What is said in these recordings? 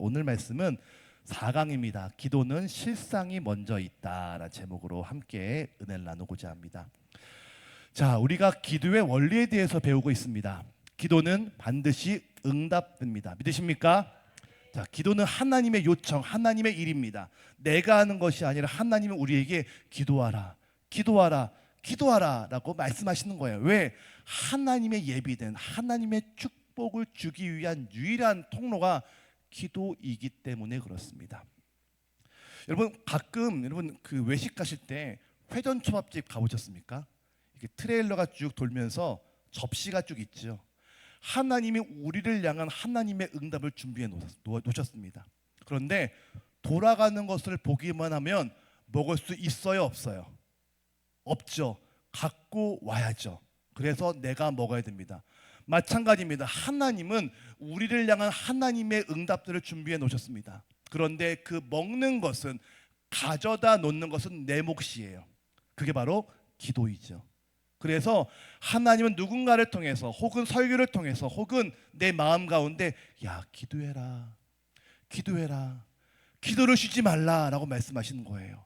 오늘 말씀은 4강입니다. 기도는 실상이 먼저 있다라는 제목으로 함께 은혜를 나누고자 합니다. 자, 우리가 기도의 원리에 대해서 배우고 있습니다. 기도는 반드시 응답됩니다. 믿으십니까? 자, 기도는 하나님의 요청, 하나님의 일입니다. 내가 하는 것이 아니라 하나님은 우리에게 기도하라, 기도하라, 기도하라라고 말씀하시는 거예요. 왜? 하나님의 예비된 하나님의 축복을 주기 위한 유일한 통로가 기도이기 때문에 그렇습니다. 여러분, 가끔 여러분 그 외식 가실 때 회전 초밥집 가보셨습니까? 이게 트레일러가 쭉 돌면서 접시가 쭉 있죠. 하나님이 우리를 향한 하나님의 응답을 준비해 놓으셨습니다. 그런데 돌아가는 것을 보기만 하면 먹을 수 있어요, 없어요? 없죠. 갖고 와야죠. 그래서 내가 먹어야 됩니다. 마찬가지입니다. 하나님은 우리를 향한 하나님의 응답들을 준비해 놓으셨습니다. 그런데 그 먹는 것은, 가져다 놓는 것은 내 몫이에요. 그게 바로 기도이죠. 그래서 하나님은 누군가를 통해서 혹은 설교를 통해서 혹은 내 마음 가운데 야, 기도해라, 기도해라, 기도를 쉬지 말라라고 말씀하시는 거예요.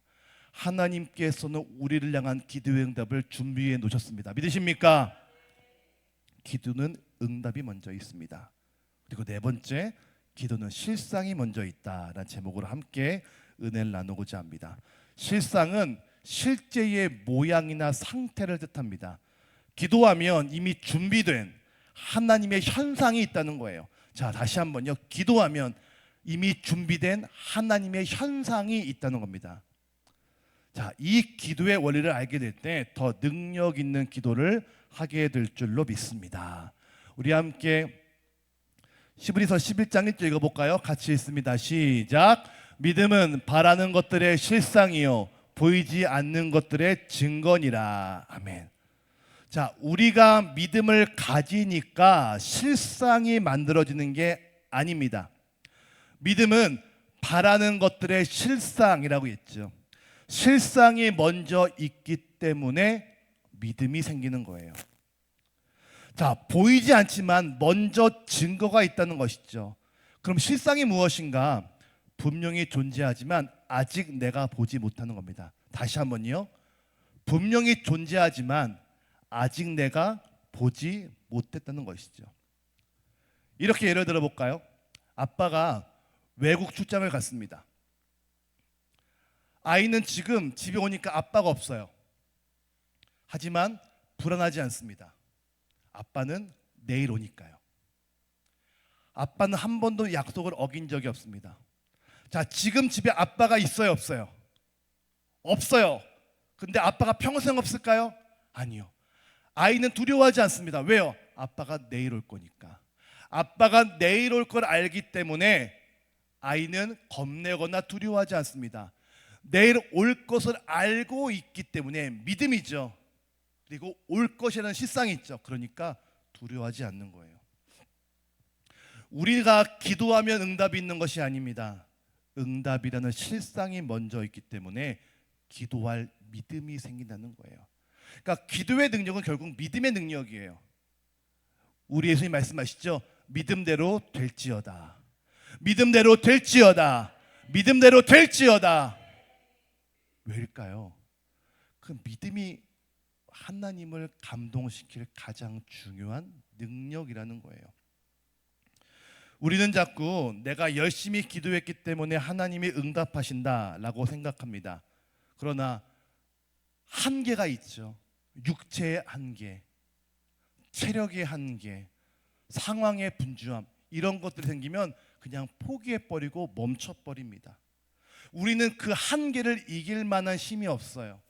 하나님께서는 우리를 향한 기도의 응답을 준비해 놓으셨습니다. 믿으십니까? 기도는 응답이 먼저 있습니다. 그리고 네 번째, 기도는 실상이 먼저 있다라는 제목으로 함께 은혜를 나누고자 합니다. 실상은 실제의 모양이나 상태를 뜻합니다. 기도하면 이미 준비된 하나님의 현상이 있다는 거예요. 자, 다시 한번요. 기도하면 이미 준비된 하나님의 현상이 있다는 겁니다. 자, 이 기도의 원리를 알게 될 때 더 능력 있는 기도를 하게 될 줄로 믿습니다. 우리 함께 히브리서 11장 1절 읽어볼까요? 같이 읽습니다. 시작. 믿음은 바라는 것들의 실상이요 보이지 않는 것들의 증거니라. 아멘. 자, 우리가 믿음을 가지니까 실상이 만들어지는 게 아닙니다. 믿음은 바라는 것들의 실상이라고 했죠. 실상이 먼저 있기 때문에 믿음이 생기는 거예요. 자, 보이지 않지만 먼저 증거가 있다는 것이죠. 그럼 실상이 무엇인가? 분명히 존재하지만 아직 내가 보지 못하는 겁니다. 다시 한번요. 분명히 존재하지만 아직 내가 보지 못했다는 것이죠. 이렇게 예를 들어 볼까요? 아빠가 외국 출장을 갔습니다. 아이는 지금 집에 오니까 아빠가 없어요. 하지만 불안하지 않습니다. 아빠는 내일 오니까요. 아빠는 한 번도 약속을 어긴 적이 없습니다. 자, 지금 집에 아빠가 있어요, 없어요? 없어요. 근데 아빠가 평생 없을까요? 아니요. 아이는 두려워하지 않습니다. 왜요? 아빠가 내일 올 거니까. 아빠가 내일 올 걸 알기 때문에 아이는 겁내거나 두려워하지 않습니다. 내일 올 것을 알고 있기 때문에 믿음이죠. 그리고 올 것이라는 실상이 있죠. 그러니까 두려워하지 않는 거예요. 우리가 기도하면 응답이 있는 것이 아닙니다. 응답이라는 실상이 먼저 있기 때문에 기도할 믿음이 생긴다는 거예요. 그러니까 기도의 능력은 결국 믿음의 능력이에요. 우리 예수님 말씀하시죠. 믿음대로 될지어다. 믿음대로 될지어다. 믿음대로 될지어다. 왜일까요? 그 믿음이 하나님을 감동시킬 가장 중요한 능력이라는 거예요. 우리는 자꾸 내가 열심히 기도했기 때문에 하나님이 응답하신다라고 생각합니다. 그러나 한계가 있죠. 육체의 한계, 체력의 한계, 상황의 분주함, 이런 것들이 생기면 그냥 포기해버리고 멈춰버립니다. 우리는 그 한계를 이길 만한 힘이 없어요.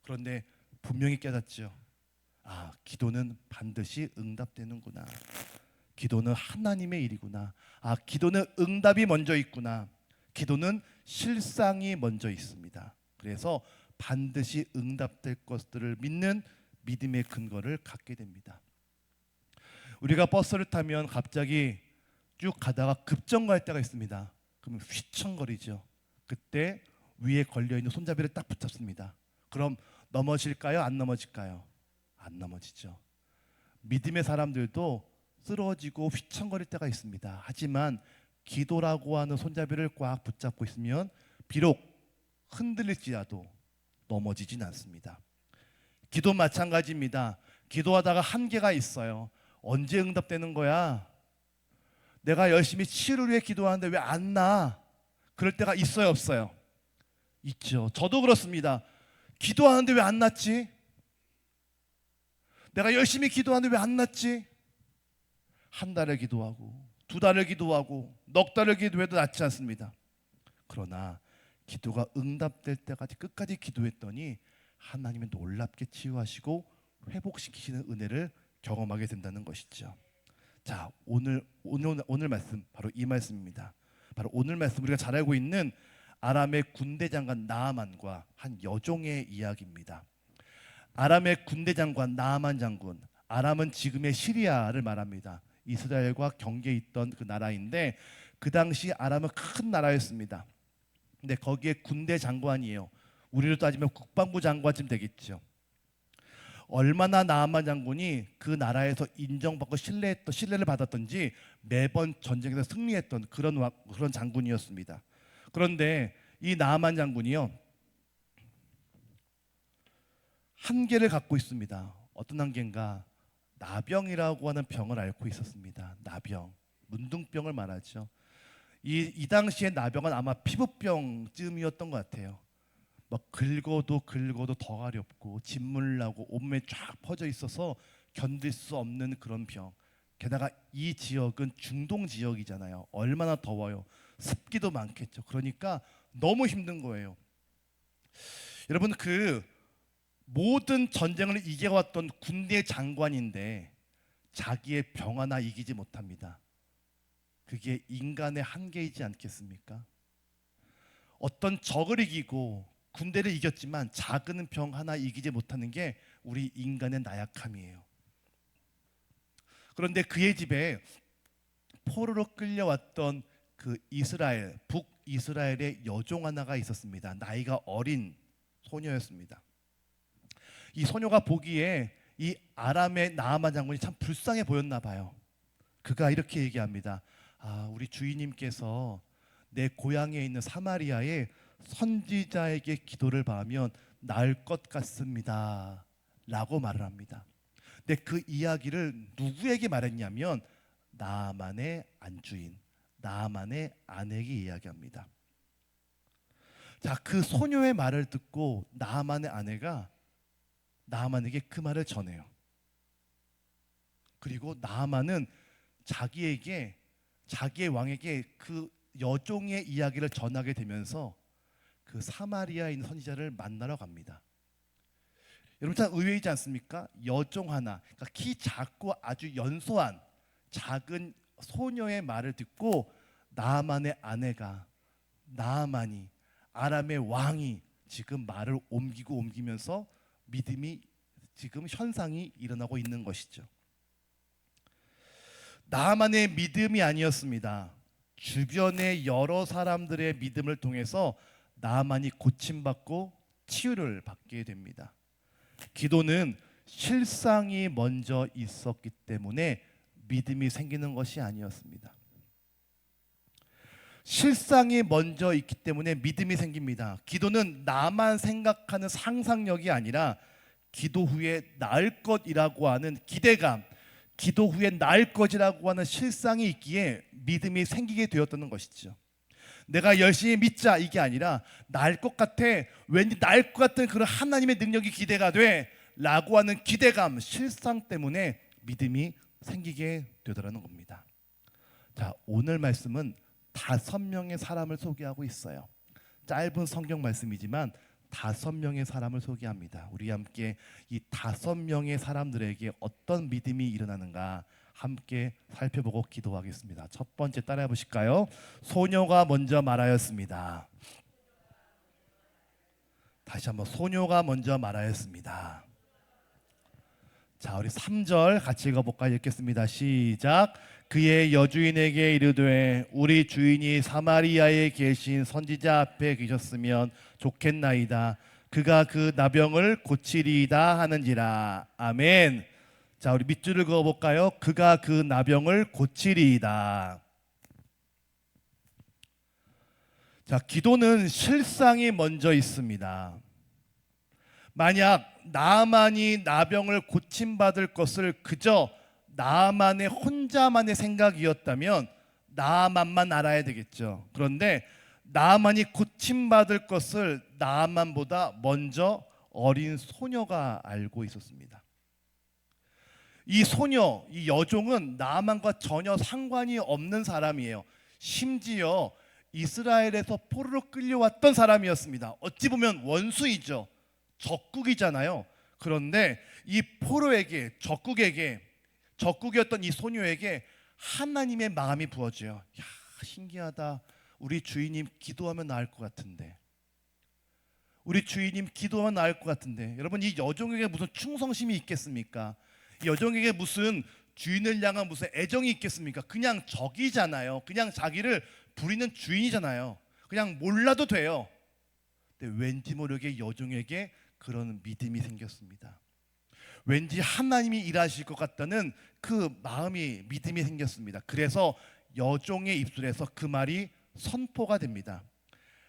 그런데 분명히 깨닫죠. 아, 기도는 반드시 응답되는구나. 기도는 하나님의 일이구나. 아, 기도는 응답이 먼저 있구나. 기도는 실상이 먼저 있습니다. 그래서 반드시 응답될 것들을 믿는 믿음의 근거를 갖게 됩니다. 우리가 버스를 타면 갑자기 쭉 가다가 급정 갈 때가 있습니다. 그러면 휘청거리죠. 그때 위에 걸려있는 손잡이를 딱 붙잡습니다. 그럼 넘어질까요? 안 넘어질까요? 안 넘어지죠. 믿음의 사람들도 쓰러지고 휘청거릴 때가 있습니다. 하지만 기도라고 하는 손잡이를 꽉 붙잡고 있으면 비록 흔들릴지라도 넘어지진 않습니다. 기도 마찬가지입니다. 기도하다가 한계가 있어요. 언제 응답되는 거야? 내가 열심히 치유를 위해 기도하는데 왜 안 나? 그럴 때가 있어요, 없어요? 있죠. 저도 그렇습니다. 기도하는데 왜 안 낫지? 내가 열심히 기도하는데 왜 안 낫지? 한 달을 기도하고 두 달을 기도하고 넉 달을 기도해도 낫지 않습니다. 그러나 기도가 응답될 때까지 끝까지 기도했더니 하나님은 놀랍게 치유하시고 회복시키시는 은혜를 경험하게 된다는 것이죠. 자, 오늘 말씀 바로 이 말씀입니다. 바로 오늘 말씀 우리가 잘 알고 있는 아람의 군대 장관 나아만과 한 여종의 이야기입니다. 아람의 군대 장관 나아만 장군, 아람은 지금의 시리아를 말합니다. 이스라엘과 경계에 있던 그 나라인데 그 당시 아람은 큰 나라였습니다. 근데 거기에 군대 장관이에요. 우리로 따지면 국방부 장관쯤 되겠죠. 얼마나 나아만 장군이 그 나라에서 인정받고 신뢰를 받았던지 매번 전쟁에서 승리했던 그런 장군이었습니다. 그런데 이 나아만 장군이요, 한계를 갖고 있습니다. 어떤 한계인가? 나병이라고 하는 병을 앓고 있었습니다. 나병, 문둥병을 말하죠. 이 당시의 나병은 아마 피부병쯤이었던 것 같아요. 막 긁어도 더 가렵고 진물 나고 온몸에 쫙 퍼져 있어서 견딜 수 없는 그런 병. 게다가 이 지역은 중동 지역이잖아요. 얼마나 더워요. 습기도 많겠죠. 그러니까 너무 힘든 거예요. 여러분, 그 모든 전쟁을 이겨왔던 군대 장관인데 자기의 병 하나 이기지 못합니다. 그게 인간의 한계이지 않겠습니까? 어떤 적을 이기고 군대를 이겼지만 작은 병 하나 이기지 못하는 게 우리 인간의 나약함이에요. 그런데 그의 집에 포로로 끌려왔던 그 북이스라엘의 여종 하나가 있었습니다. 나이가 어린 소녀였습니다. 이 소녀가 보기에 이 아람의 나아만 장군이 참 불쌍해 보였나 봐요. 그가 이렇게 얘기합니다. 우리 주인님께서 내 고향에 있는 사마리아에 선지자에게 기도를 바하면 나을 것 같습니다 라고 말을 합니다. 근데 그 이야기를 누구에게 말했냐면 나아만의 안주인, 나아만의 아내에게 이야기합니다. 자, 그 소녀의 말을 듣고 나아만의 아내가 나아만에게 그 말을 전해요. 그리고 나아만은 자기의 왕에게 그 여종의 이야기를 전하게 되면서 그 사마리아에 있는 선지자를 만나러 갑니다. 여러분, 참 의외이지 않습니까? 여종 하나, 그러니까 키 작고 아주 연소한 작은 소녀의 말을 듣고 나아만의 아내가, 나아만이, 아람의 왕이 지금 말을 옮기면서 믿음이 지금 현상이 일어나고 있는 것이죠. 나아만의 믿음이 아니었습니다. 주변의 여러 사람들의 믿음을 통해서 나아만이 고침받고 치유를 받게 됩니다. 기도는 실상이 먼저 있었기 때문에 믿음이 생기는 것이 아니었습니다. 실상이 먼저 있기 때문에 믿음이 생깁니다. 기도는 나만 생각하는 상상력이 아니라 기도 후에 나을 것이라고 하는 기대감, 기도 후에 나을 것이라고 하는 실상이 있기에 믿음이 생기게 되었다는 것이죠. 내가 열심히 믿자 이게 아니라 나을 것 같아, 왠지 나을 것 같은 그런 하나님의 능력이 기대가 돼 라고 하는 기대감, 실상 때문에 믿음이 생기게 되더라는 겁니다. 자, 오늘 말씀은 5명의 사람을 소개하고 있어요. 짧은 성경 말씀이지만 5명의 사람을 소개합니다. 우리 함께 이 5명의 사람들에게 어떤 믿음이 일어나는가 함께 살펴보고 기도하겠습니다. 첫 번째 따라해 보실까요? 소녀가 먼저 말하였습니다. 다시 한번, 소녀가 먼저 말하였습니다. 자, 우리 3절 같이 읽어볼까요? 읽겠습니다. 시작. 그의 여주인에게 이르되 우리 주인이 사마리아에 계신 선지자 앞에 계셨으면 좋겠나이다. 그가 그 나병을 고치리이다 하는지라. 아멘. 자, 우리 밑줄을 그어볼까요? 그가 그 나병을 고치리이다. 자, 기도는 실상이 먼저 있습니다. 만약 나만이 나병을 고침받을 것을 그저 나만의 혼자만의 생각이었다면 나만만 알아야 되겠죠. 그런데 나만이 고침받을 것을 나만보다 먼저 어린 소녀가 알고 있었습니다. 이 소녀, 이 여종은 나만과 전혀 상관이 없는 사람이에요. 심지어 이스라엘에서 포로로 끌려왔던 사람이었습니다. 어찌 보면 원수이죠. 적국이잖아요. 그런데 이 포로에게, 적국이었던 이 소녀에게 하나님의 마음이 부어져요. 야, 신기하다. 우리 주인님 기도하면 나을 것 같은데. 우리 주인님 기도하면 나을 것 같은데. 여러분, 이 여종에게 무슨 충성심이 있겠습니까? 이 여종에게 무슨 주인을 향한 무슨 애정이 있겠습니까? 그냥 적이잖아요. 그냥 자기를 부리는 주인이잖아요. 그냥 몰라도 돼요. 근데 왠지 모르게 여종에게 그런 믿음이 생겼습니다. 왠지 하나님이 일하실 것 같다는 그 마음이, 믿음이 생겼습니다. 그래서 여종의 입술에서 그 말이 선포가 됩니다.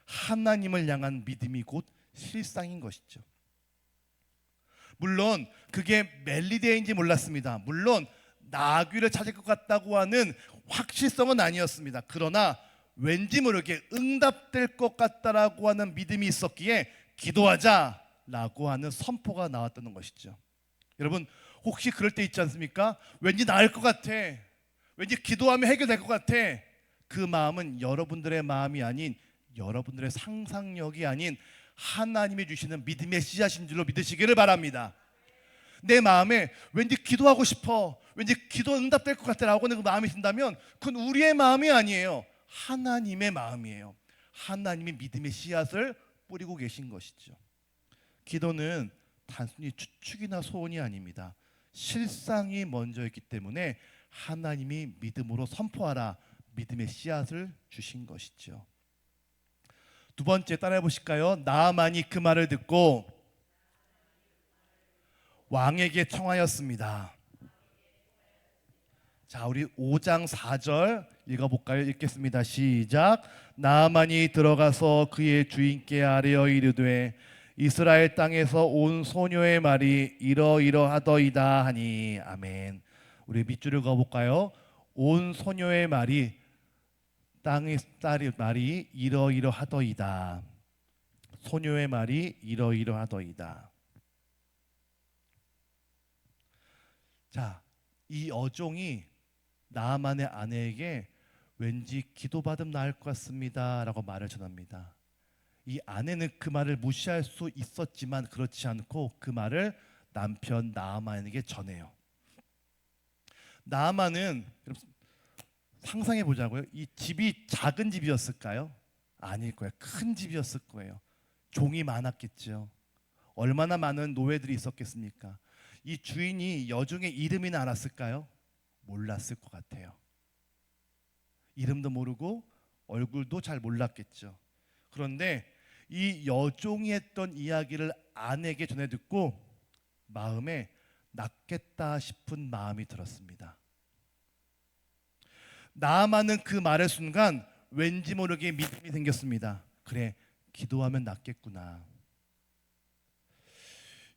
하나님을 향한 믿음이 곧 실상인 것이죠. 물론 그게 멜리데인지 몰랐습니다. 물론 나귀를 찾을 것 같다고 하는 확실성은 아니었습니다. 그러나 왠지 모르게 응답될 것 같다라고 하는 믿음이 있었기에 기도하자라고 하는 선포가 나왔다는 것이죠. 여러분, 혹시 그럴 때 있지 않습니까? 왠지 나을 것 같아. 왠지 기도하면 해결될 것 같아. 그 마음은 여러분들의 마음이 아닌, 여러분들의 상상력이 아닌 하나님이 주시는 믿음의 씨앗인 줄로 믿으시기를 바랍니다. 내 마음에 왠지 기도하고 싶어, 왠지 기도 응답될 것 같다라고 하는 그 마음이 든다면 그건 우리의 마음이 아니에요. 하나님의 마음이에요. 하나님이 믿음의 씨앗을 뿌리고 계신 것이죠. 기도는 단순히 추측이나 소원이 아닙니다. 실상이 먼저 있기 때문에 하나님이 믿음으로 선포하라, 믿음의 씨앗을 주신 것이죠. 두 번째 따라해 보실까요? 나아만이 그 말을 듣고 왕에게 청하였습니다. 자, 우리 5장 4절 읽어볼까요? 읽겠습니다. 시작. 나아만이 들어가서 그의 주인께 아뢰어 이르되 이스라엘 땅에서 온 소녀의 말이 이러이러하더이다 하니. 아멘. 우리 밑줄을 그어볼까요? 온 소녀의 말이, 땅의 딸의 말이 이러이러하더이다. 소녀의 말이 이러이러하더이다. 자, 이 여종이 나아만의 아내에게 왠지 기도받으면 나을 것 같습니다 라고 말을 전합니다. 이 아내는 그 말을 무시할 수 있었지만 그렇지 않고 그 말을 남편 나아만에게 전해요. 나아만은, 상상해 보자고요. 이 집이 작은 집이었을까요? 아닐 거예요. 큰 집이었을 거예요. 종이 많았겠죠. 얼마나 많은 노예들이 있었겠습니까? 이 주인이 여종의 이름이나 알았을까요? 몰랐을 것 같아요. 이름도 모르고 얼굴도 잘 몰랐겠죠. 그런데 이 여종이 했던 이야기를 아내에게 전해 듣고 마음에 낫겠다 싶은 마음이 들었습니다. 나아만은 그 말의 순간 왠지 모르게 믿음이 생겼습니다. 그래, 기도하면 낫겠구나.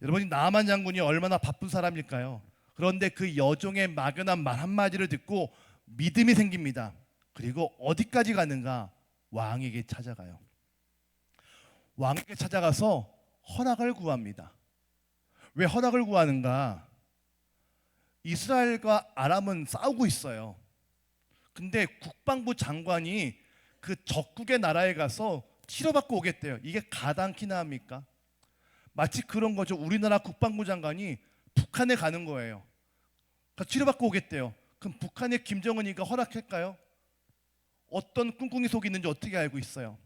여러분이 나아만 장군이 얼마나 바쁜 사람일까요? 그런데 그 여종의 막연한 말 한마디를 듣고 믿음이 생깁니다. 그리고 어디까지 가는가? 왕에게 찾아가요. 왕에게 찾아가서 허락을 구합니다. 왜 허락을 구하는가? 이스라엘과 아람은 싸우고 있어요. 근데 국방부 장관이 그 적국의 나라에 가서 치료받고 오겠대요. 이게 가당키나 합니까? 마치 그런 거죠. 우리나라 국방부 장관이 북한에 가는 거예요. 그러니까 치료받고 오겠대요. 그럼 북한의 김정은이가 허락할까요? 어떤 꿍꿍이 속이 있는지 어떻게 알고 있어요?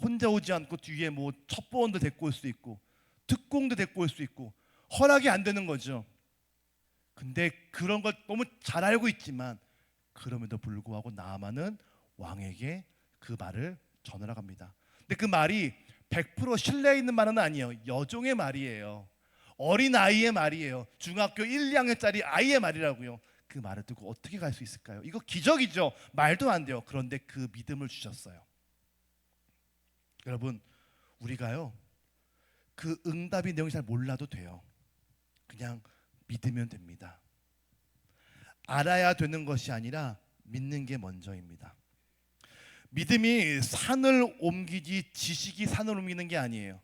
혼자 오지 않고 뒤에 뭐 첩보원도 데리고 올 수 있고 특공도 데리고 올 수 있고 허락이 안 되는 거죠. 근데 그런 걸 너무 잘 알고 있지만 그럼에도 불구하고 나아만은 왕에게 그 말을 전하러 갑니다. 근데 그 말이 100% 신뢰 있는 말은 아니에요. 여종의 말이에요. 어린 아이의 말이에요. 중학교 1, 2학년짜리 아이의 말이라고요. 그 말을 듣고 어떻게 갈 수 있을까요? 이거 기적이죠. 말도 안 돼요. 그런데 그 믿음을 주셨어요. 여러분, 우리가요 그 응답의 내용이 잘 몰라도 돼요. 그냥 믿으면 됩니다. 알아야 되는 것이 아니라 믿는 게 먼저입니다. 믿음이 산을 옮기지 지식이 산을 옮기는 게 아니에요.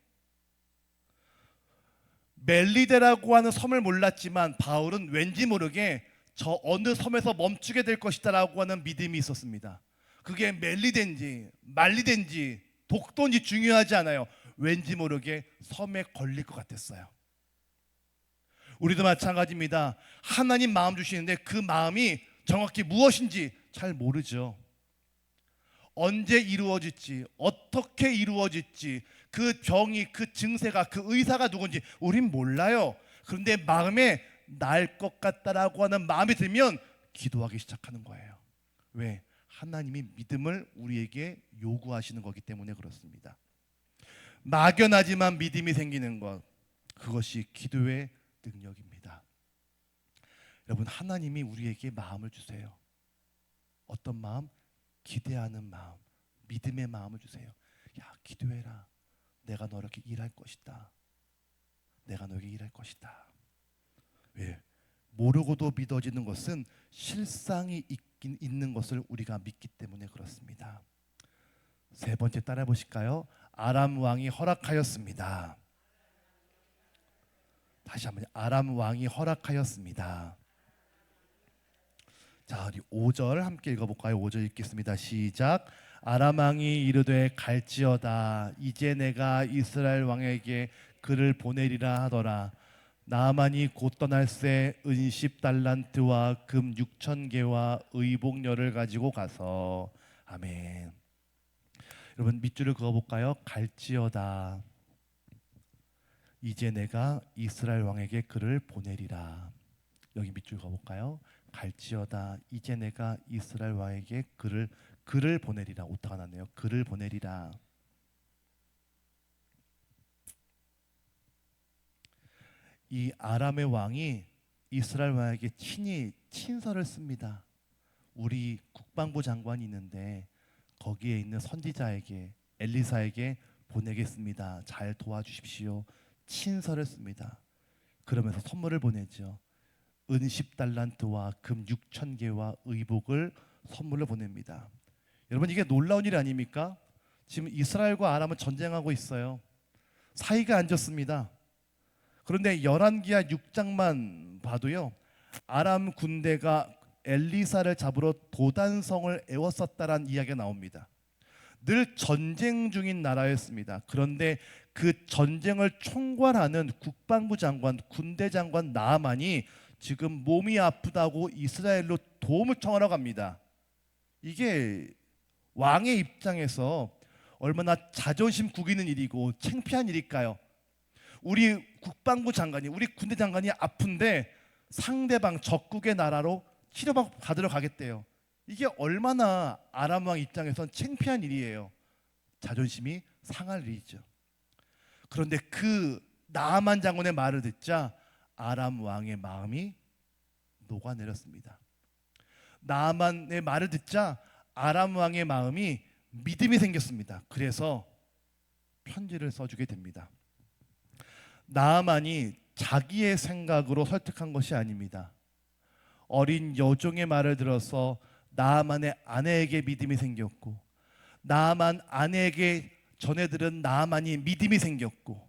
멜리데라고 하는 섬을 몰랐지만 바울은 왠지 모르게 저 어느 섬에서 멈추게 될 것이다라고 하는 믿음이 있었습니다. 그게 멜리데인지 말리데인지 독도인지 중요하지 않아요. 왠지 모르게 섬에 걸릴 것 같았어요. 우리도 마찬가지입니다. 하나님 마음 주시는데 그 마음이 정확히 무엇인지 잘 모르죠. 언제 이루어질지, 어떻게 이루어질지, 그 병이, 그 증세가, 그 의사가 누군지 우린 몰라요. 그런데 마음에 날 것 같다라고 하는 마음이 들면 기도하기 시작하는 거예요. 왜? 하나님이 믿음을 우리에게 요구하시는 거기 때문에 그렇습니다. 막연하지만 믿음이 생기는 것, 그것이 기도의 능력입니다. 여러분, 하나님이 우리에게 마음을 주세요. 어떤 마음? 기대하는 마음, 믿음의 마음을 주세요. 야, 기도해라. 내가 너에게 일할 것이다. 내가 너에게 일할 것이다. 왜? 모르고도 믿어지는 것은 실상이 있는 것을 우리가 믿기 때문에 그렇습니다. 세 번째 따라 보실까요? 아람 왕이 허락하였습니다. 다시 한번, 아람 왕이 허락하였습니다. 자, 우리 5절 함께 읽어볼까요? 5절 읽겠습니다. 시작. 아람 왕이 이르되 갈지어다. 이제 내가 이스라엘 왕에게 그를 보내리라 하더라. 나아만이 곧 떠날새 은 10달란트와 금 6,000개와 의복열을 가지고 가서. 아멘. 여러분, 밑줄을 그어볼까요? 갈지어다. 이제 내가 이스라엘 왕에게 그를 보내리라. 여기 밑줄 그어볼까요? 갈지어다. 이제 내가 이스라엘 왕에게 그를 보내리라. 오타가 났네요. 그를 보내리라. 이 아람의 왕이 이스라엘 왕에게 친히 친서를 씁니다. 우리 국방부 장관이 있는데 거기에 있는 선지자에게, 엘리사에게 보내겠습니다. 잘 도와주십시오. 친서를 씁니다. 그러면서 선물을 보내죠. 은 10달란트와 금 6,000개와 의복을 선물로 보냅니다. 여러분, 이게 놀라운 일 아닙니까? 지금 이스라엘과 아람은 전쟁하고 있어요. 사이가 안 좋습니다. 그런데 열왕기하 6장만 봐도요, 아람 군대가 엘리사를 잡으러 도단성을 에워쌌다라는 이야기가 나옵니다. 늘 전쟁 중인 나라였습니다. 그런데 그 전쟁을 총괄하는 국방부 장관, 군대 장관 나아만이 지금 몸이 아프다고 이스라엘로 도움을 청하러 갑니다. 이게 왕의 입장에서 얼마나 자존심 구기는 일이고 창피한 일일까요? 우리 국방부 장관이, 우리 군대 장관이 아픈데 상대방 적국의 나라로 치료받으러 가겠대요. 이게 얼마나 아람 왕 입장에선 창피한 일이에요. 자존심이 상할 일이죠. 그런데 그 나아만 장군의 말을 듣자 아람 왕의 마음이 녹아내렸습니다. 나아만의 말을 듣자 아람 왕의 마음이 믿음이 생겼습니다. 그래서 편지를 써주게 됩니다. 나아만이 자기의 생각으로 설득한 것이 아닙니다. 어린 여종의 말을 들어서 나아만의 아내에게 믿음이 생겼고, 나아만 아내에게 전해들은 나아만이 믿음이 생겼고,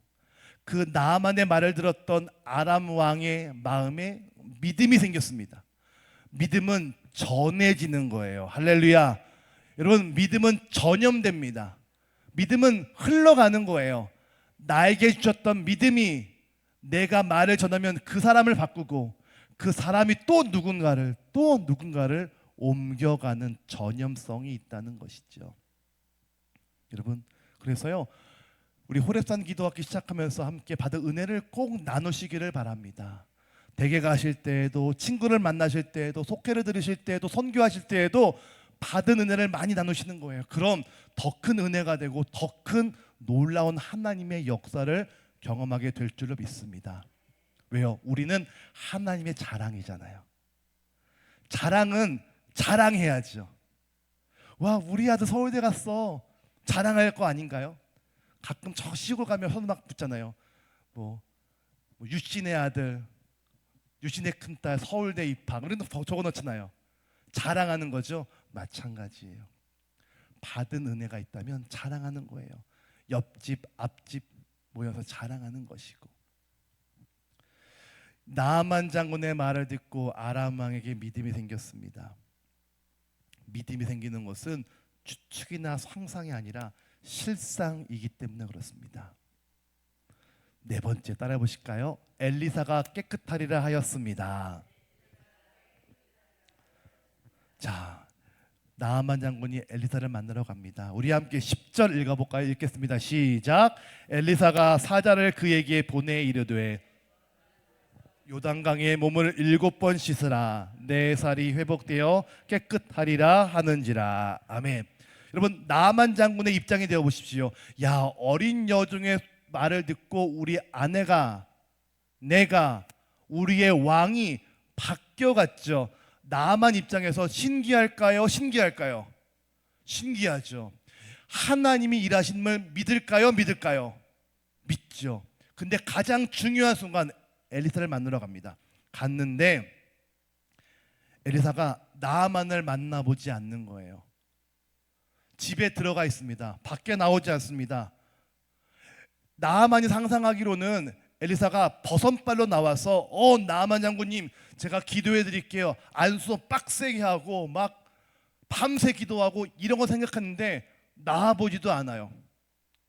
그 나아만의 말을 들었던 아람 왕의 마음에 믿음이 생겼습니다. 믿음은 전해지는 거예요. 할렐루야. 여러분, 믿음은 전염됩니다. 믿음은 흘러가는 거예요. 나에게 주셨던 믿음이 내가 말을 전하면 그 사람을 바꾸고 그 사람이 또 누군가를 옮겨가는 전염성이 있다는 것이죠. 여러분, 그래서요, 우리 호렙산 기도학기 시작하면서 함께 받은 은혜를 꼭 나누시기를 바랍니다. 댁에 가실 때에도, 친구를 만나실 때에도, 속회를 들으실 때에도, 선교하실 때에도 받은 은혜를 많이 나누시는 거예요. 그럼 더 큰 은혜가 되고 더 큰 놀라운 하나님의 역사를 경험하게 될 줄로 믿습니다. 왜요? 우리는 하나님의 자랑이잖아요. 자랑은 자랑해야죠. 와, 우리 아들 서울대 갔어. 자랑할 거 아닌가요? 가끔 저 시골 가면 손 막 붙잖아요. 뭐, 유신의 아들, 유신의 큰딸, 서울대 입학 이런 거 적어놓잖아요. 자랑하는 거죠. 마찬가지예요. 받은 은혜가 있다면 자랑하는 거예요. 옆집, 앞집 모여서 자랑하는 것이고. 나만 장군의 말을 듣고 아람 왕에게 믿음이 생겼습니다. 믿음이 생기는 것은 추측이나 상상이 아니라 실상이기 때문에 그렇습니다. 네 번째 따라해 보실까요? 엘리사가 깨끗하리라 하였습니다. 자, 나아만 장군이 엘리사를 만나러 갑니다. 우리 함께 10절 읽어볼까요? 읽겠습니다. 시작. 엘리사가 사자를 그에게 보내 이르되 요단강에 몸을 7번 씻으라 내 살이 회복되어 깨끗하리라 하는지라. 아멘. 여러분, 나아만 장군의 입장이 되어 보십시오. 야, 어린 여종의 말을 듣고 우리 아내가, 내가, 우리의 왕이 바뀌어갔죠. 나아만 입장에서 신기할까요? 신기할까요? 신기하죠. 하나님이 일하심을 믿을까요? 믿을까요? 믿죠. 근데 가장 중요한 순간 엘리사를 만나러 갑니다. 갔는데 엘리사가 나아만을 만나보지 않는 거예요. 집에 들어가 있습니다. 밖에 나오지 않습니다. 나아만이 상상하기로는 엘리사가 버선발로 나와서 나아만 장군님 제가 기도해 드릴게요. 안수 빡세게 하고 막 밤새 기도하고 이런 거 생각하는데 나와보지도 않아요.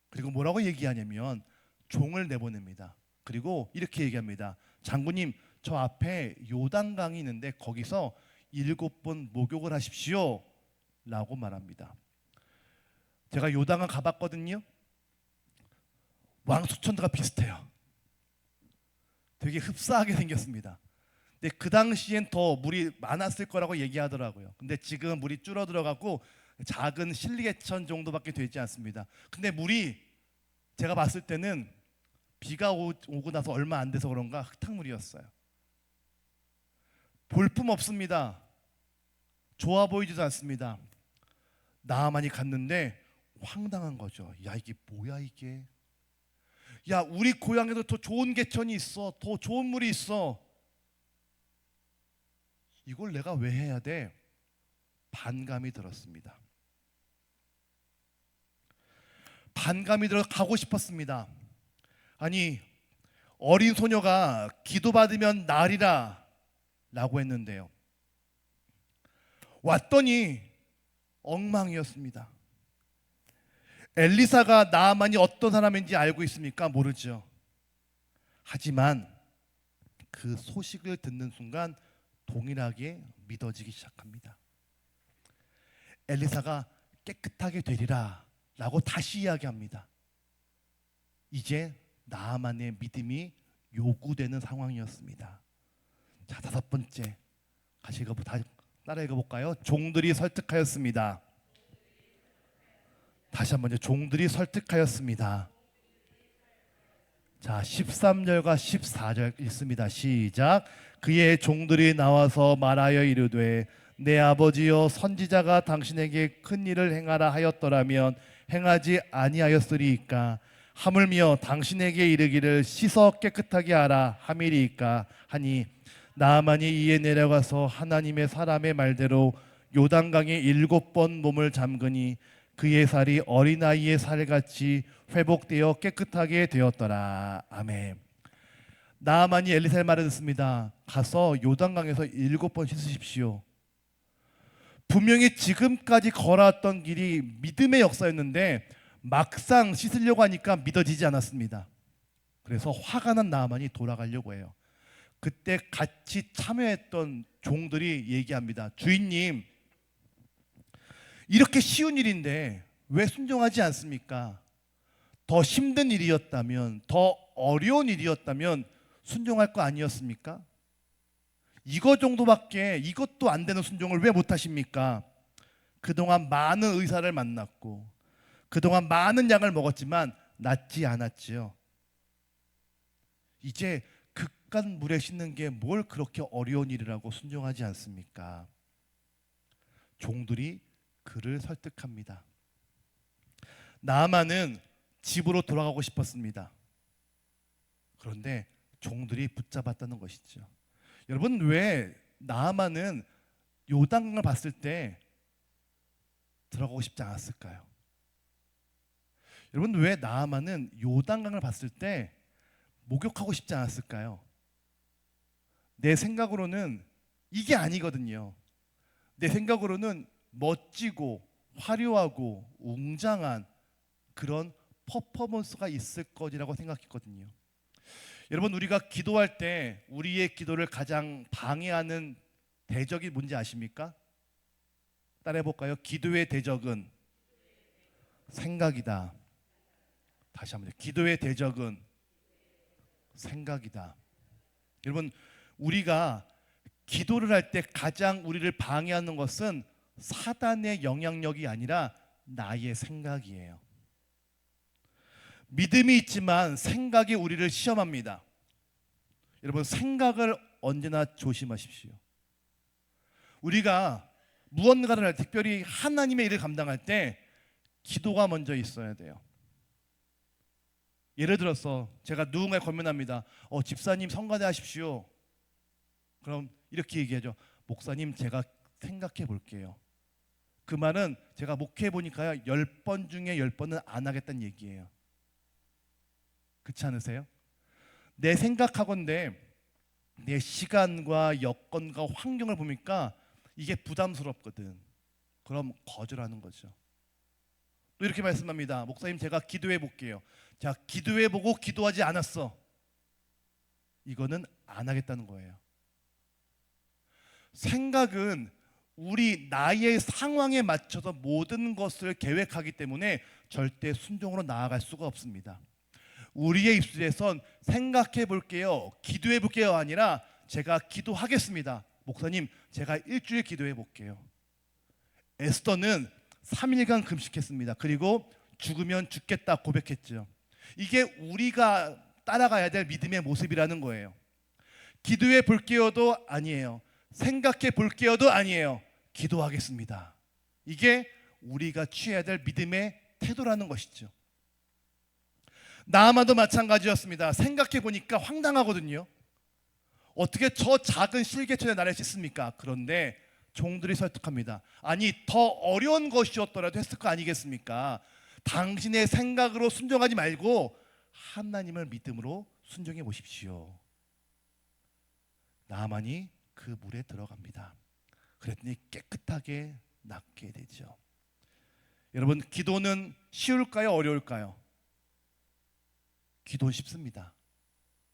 그리고 뭐라고 얘기하냐면 종을 내보냅니다. 그리고 이렇게 얘기합니다. 장군님, 저 앞에 요단강이 있는데 거기서 7번 목욕을 하십시오 라고 말합니다. 제가 요단강 가봤거든요. 왕수천도가 비슷해요. 되게 흡사하게 생겼습니다. 근데 그 당시엔 더 물이 많았을 거라고 얘기하더라고요. 근데 지금 물이 줄어들어가고 작은 실리개천 정도밖에 되지 않습니다. 근데 물이 제가 봤을 때는 비가 오고 나서 얼마 안 돼서 그런가 흙탕물이었어요. 볼품 없습니다. 좋아 보이지도 않습니다. 나아만이 갔는데 황당한 거죠. 야, 이게 뭐야 이게? 야, 우리 고향에도 더 좋은 개천이 있어. 더 좋은 물이 있어. 이걸 내가 왜 해야 돼? 반감이 들었습니다. 반감이 들어 가고 싶었습니다. 아니, 어린 소녀가 기도받으면 나으리라 라고 했는데요. 왔더니 엉망이었습니다. 엘리사가 나아만이 어떤 사람인지 알고 있습니까? 모르죠. 하지만 그 소식을 듣는 순간 동일하게 믿어지기 시작합니다. 엘리사가 깨끗하게 되리라 라고 다시 이야기합니다. 이제 나아만의 믿음이 요구되는 상황이었습니다. 자, 5번째 같이 따라 읽어볼까요? 종들이 설득하였습니다. 다시 한번 종들이 설득하였습니다. 자, 13절과 14절 읽습니다. 시작. 그의 종들이 나와서 말하여 이르되 내 아버지여 선지자가 당신에게 큰 일을 행하라 하였더라면 행하지 아니하였으리이까 하물며 당신에게 이르기를 씻어 깨끗하게 하라 함이리이까 하니 나아만이 이에 내려가서 하나님의 사람의 말대로 요단강에 7번 몸을 잠그니 그의 살이 어린아이의 살같이 회복되어 깨끗하게 되었더라. 아멘. 나아만이 엘리사의 말을 듣습니다. 가서 요단강에서 7번 씻으십시오. 분명히 지금까지 걸어왔던 길이 믿음의 역사였는데 막상 씻으려고 하니까 믿어지지 않았습니다. 그래서 화가 난 나아만이 돌아가려고 해요. 그때 같이 참여했던 종들이 얘기합니다. 주인님, 이렇게 쉬운 일인데 왜 순종하지 않습니까? 더 힘든 일이었다면, 더 어려운 일이었다면 순종할 거 아니었습니까? 이것도 안 되는 순종을 왜 못하십니까? 그동안 많은 의사를 만났고 그동안 많은 약을 먹었지만 낫지 않았지요. 이제 극간 물에 씻는 게 뭘 그렇게 어려운 일이라고 순종하지 않습니까? 종들이 그를 설득합니다. 나아만은 집으로 돌아가고 싶었습니다. 그런데 종들이 붙잡았다는 것이죠. 여러분, 왜 나아만은 요단강을 봤을 때 들어가고 싶지 않았을까요? 여러분, 왜 나아만은 요단강을 봤을 때 목욕하고 싶지 않았을까요? 내 생각으로는 이게 아니거든요. 내 생각으로는 멋지고 화려하고 웅장한 그런 퍼포먼스가 있을 것이라고 생각했거든요. 여러분, 우리가 기도할 때 우리의 기도를 가장 방해하는 대적이 뭔지 아십니까? 따라해 볼까요? 기도의 대적은 생각이다. 다시 한번, 기도의 대적은 생각이다. 여러분, 우리가 기도를 할 때 가장 우리를 방해하는 것은 사단의 영향력이 아니라 나의 생각이에요. 믿음이 있지만 생각이 우리를 시험합니다. 여러분, 생각을 언제나 조심하십시오. 우리가 무언가를 할 때, 특별히 하나님의 일을 감당할 때 기도가 먼저 있어야 돼요. 예를 들어서 제가 누군가에 권면합니다. 집사님 성가대 하십시오. 그럼 이렇게 얘기하죠. 목사님, 제가 생각해 볼게요. 그 말은 제가 목회해 보니까요, 10번 중에 10번은 안 하겠다는 얘기예요. 그렇지 않으세요? 내 생각하건대 내 시간과 여건과 환경을 보니까 이게 부담스럽거든. 그럼 거절하는 거죠. 또 이렇게 말씀합니다. 목사님, 제가 기도해 볼게요. 자, 기도해 보고 기도하지 않았어. 이거는 안 하겠다는 거예요. 생각은 우리 나의 상황에 맞춰서 모든 것을 계획하기 때문에 절대 순종으로 나아갈 수가 없습니다. 우리의 입술에선 생각해 볼게요, 기도해 볼게요 아니라 제가 기도하겠습니다. 목사님, 제가 일주일 기도해 볼게요. 에스더는 3일간 금식했습니다. 그리고 죽으면 죽겠다 고백했죠. 이게 우리가 따라가야 될 믿음의 모습이라는 거예요. 기도해 볼게요도 아니에요. 생각해 볼게요도 아니에요. 기도하겠습니다. 이게 우리가 취해야 될 믿음의 태도라는 것이죠. 나아만도 마찬가지였습니다. 생각해 보니까 황당하거든요. 어떻게 저 작은 실개천에 나를 씻습니까? 그런데 종들이 설득합니다. 아니, 더 어려운 것이었더라도 했을 거 아니겠습니까? 당신의 생각으로 순종하지 말고 하나님을 믿음으로 순종해 보십시오. 나아만이 그 물에 들어갑니다. 그랬더니 깨끗하게 낫게 되죠. 여러분, 기도는 쉬울까요? 어려울까요? 기도는 쉽습니다.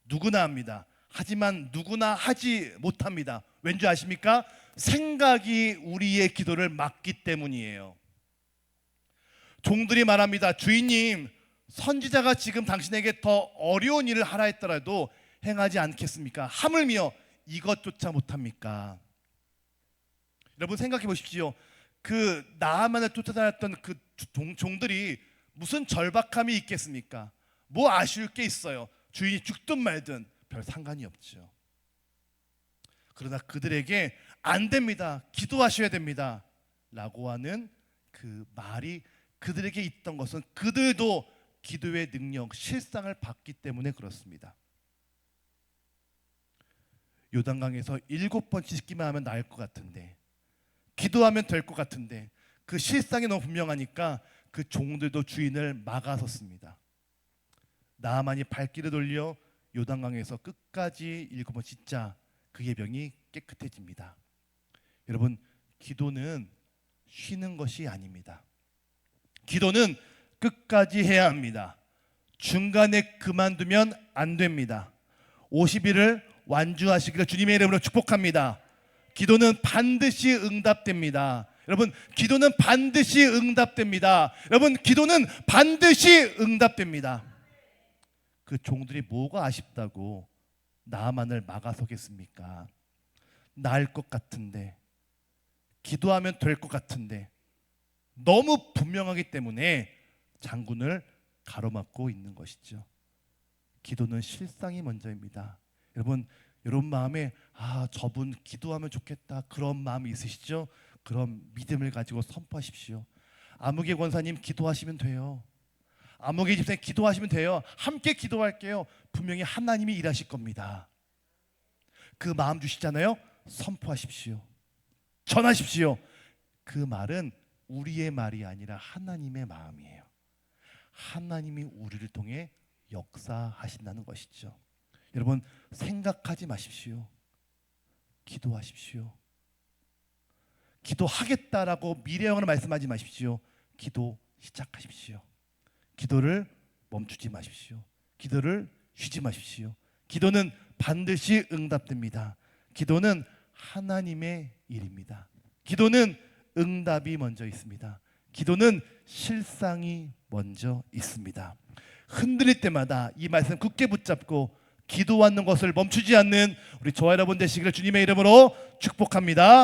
누구나 합니다. 하지만 누구나 하지 못합니다. 왠지 아십니까? 생각이 우리의 기도를 막기 때문이에요. 종들이 말합니다. 주인님, 선지자가 지금 당신에게 더 어려운 일을 하라 했더라도 행하지 않겠습니까? 하물며 이것조차 못합니까? 여러분, 생각해 보십시오. 그 나아만을 쫓아다녔던 그 종들이 무슨 절박함이 있겠습니까? 뭐 아쉬울 게 있어요. 주인이 죽든 말든 별 상관이 없죠. 그러나 그들에게 안 됩니다, 기도하셔야 됩니다 라고 하는 그 말이 그들에게 있던 것은 그들도 기도의 능력, 실상을 받기 때문에 그렇습니다. 요단강에서 7번 씻기만 하면 나을 것 같은데, 기도하면 될 것 같은데, 그 실상이 너무 분명하니까 그 종들도 주인을 막아섰습니다. 나아만이 발길을 돌려 요단강에서 끝까지 7번 씻자 그의 병이 깨끗해집니다. 여러분, 기도는 쉬는 것이 아닙니다. 기도는 끝까지 해야 합니다. 중간에 그만두면 안 됩니다. 50일을 완주하시기를 주님의 이름으로 축복합니다. 기도는 반드시 응답됩니다. 여러분, 기도는 반드시 응답됩니다. 여러분, 기도는 반드시 응답됩니다. 그 종들이 뭐가 아쉽다고 나아만을 막아서겠습니까? 나을 것 같은데, 기도하면 될 것 같은데, 너무 분명하기 때문에 장군을 가로막고 있는 것이죠. 기도는 실상이 먼저입니다. 여러분, 이런 마음에 저분 기도하면 좋겠다 그런 마음이 있으시죠? 그럼 믿음을 가지고 선포하십시오. 아무개 권사님 기도하시면 돼요. 아무개 집사님 기도하시면 돼요. 함께 기도할게요. 분명히 하나님이 일하실 겁니다. 그 마음 주시잖아요. 선포하십시오. 전하십시오. 그 말은 우리의 말이 아니라 하나님의 마음이에요. 하나님이 우리를 통해 역사하신다는 것이죠. 여러분, 생각하지 마십시오. 기도하십시오. 기도하겠다라고 미래형으로 말씀하지 마십시오. 기도 시작하십시오. 기도를 멈추지 마십시오. 기도를 쉬지 마십시오. 기도는 반드시 응답됩니다. 기도는 하나님의 일입니다. 기도는 응답이 먼저 있습니다. 기도는 실상이 먼저 있습니다. 흔들릴 때마다 이 말씀 굳게 붙잡고 기도하는 것을 멈추지 않는 우리 저와 여러분 되시기를 주님의 이름으로 축복합니다.